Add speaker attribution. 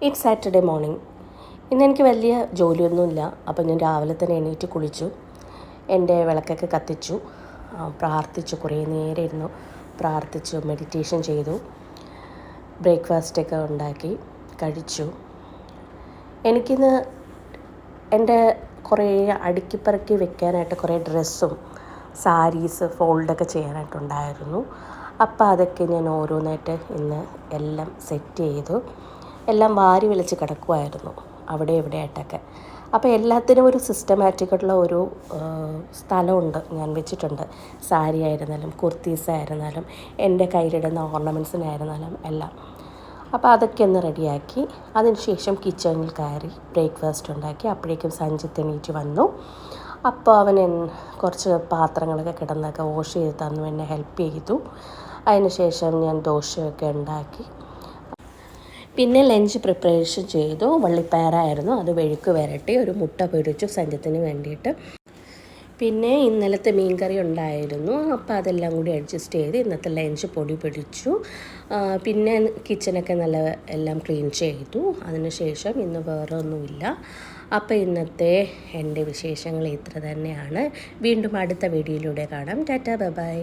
Speaker 1: It's Saturday morning. ഇന്നെനിക്ക് വലിയ ജോലിയൊന്നുമില്ല. അപ്പോൾ ഞാൻ രാവിലെ തന്നെ എണീറ്റ് കുളിച്ചു, എൻ്റെ വിളക്കൊക്കെ കത്തിച്ചു, പ്രാർത്ഥിച്ചു. കുറേ നേരം ഇരുന്നു പ്രാർത്ഥിച്ചു, മെഡിറ്റേഷൻ ചെയ്തു, ബ്രേക്ക്ഫാസ്റ്റൊക്കെ ഉണ്ടാക്കി കഴിച്ചു. എനിക്കിന്ന് എൻ്റെ കുറേ അടുക്കിപ്പറക്കി വെക്കാനായിട്ട് കുറേ ഡ്രസ്സും സാരീസ് ഫോൾഡൊക്കെ ചെയ്യാനായിട്ടുണ്ടായിരുന്നു. അപ്പോൾ അതൊക്കെ ഞാൻ ഓരോന്നായിട്ട് ഇന്ന് എല്ലാം സെറ്റ് ചെയ്തു. എല്ലാം വാരി വലിച്ച് കിടക്കുമായിരുന്നു അവിടെ ഇവിടെ ആയിട്ടൊക്കെ. അപ്പോൾ എല്ലാത്തിനും ഒരു സിസ്റ്റമാറ്റിക്കായിട്ടുള്ള ഒരു സ്ഥലമുണ്ട്, ഞാൻ വെച്ചിട്ടുണ്ട്. സാരി ആയിരുന്നാലും കുർത്തീസ് ആയിരുന്നാലും എൻ്റെ കയ്യിലിടുന്ന ഓർണമെൻറ്റ്സിനായിരുന്നാലും എല്ലാം. അപ്പോൾ അതൊക്കെ ഒന്ന് റെഡിയാക്കി അതിന് ശേഷം കിച്ചണിൽ കയറി ബ്രേക്ക്ഫാസ്റ്റ് ഉണ്ടാക്കി. അപ്പോഴേക്കും സഞ്ജിത്ത് എണീറ്റ് വന്നു. അപ്പോൾ അവൻ കുറച്ച് പാത്രങ്ങളൊക്കെ കിടന്നൊക്കെ വാഷ് ചെയ്ത് തന്നു, എന്നെ ഹെൽപ്പ് ചെയ്തു. അതിന് ശേഷം ഞാൻ ദോശയൊക്കെ ഉണ്ടാക്കി. പിന്നെ ലഞ്ച് പ്രിപ്പറേഷൻ ചെയ്തു. വള്ളിപ്പയറായിരുന്നു, അത് വെഴുക്ക് വരട്ടി ഒരു മുട്ട പൊരിച്ചു സഞ്ജിത്തിന് വേണ്ടിയിട്ട്. പിന്നെ ഇന്നലത്തെ മീൻകറി ഉണ്ടായിരുന്നു. അപ്പോൾ അതെല്ലാം കൂടി അഡ്ജസ്റ്റ് ചെയ്ത് ഇന്നത്തെ ലഞ്ച് പൊടി പിടിച്ചു. പിന്നെ കിച്ചണൊക്കെ നല്ല എല്ലാം ക്ലീൻ ചെയ്തു. അതിനുശേഷം ഇന്ന് വേറെ ഒന്നുമില്ല. അപ്പോൾ ഇന്നത്തെ എൻ്റെ വിശേഷങ്ങൾ ഇത്ര തന്നെയാണ്. വീണ്ടും അടുത്ത വീഡിയോയിലൂടെ കാണാം. Tata, bye bye.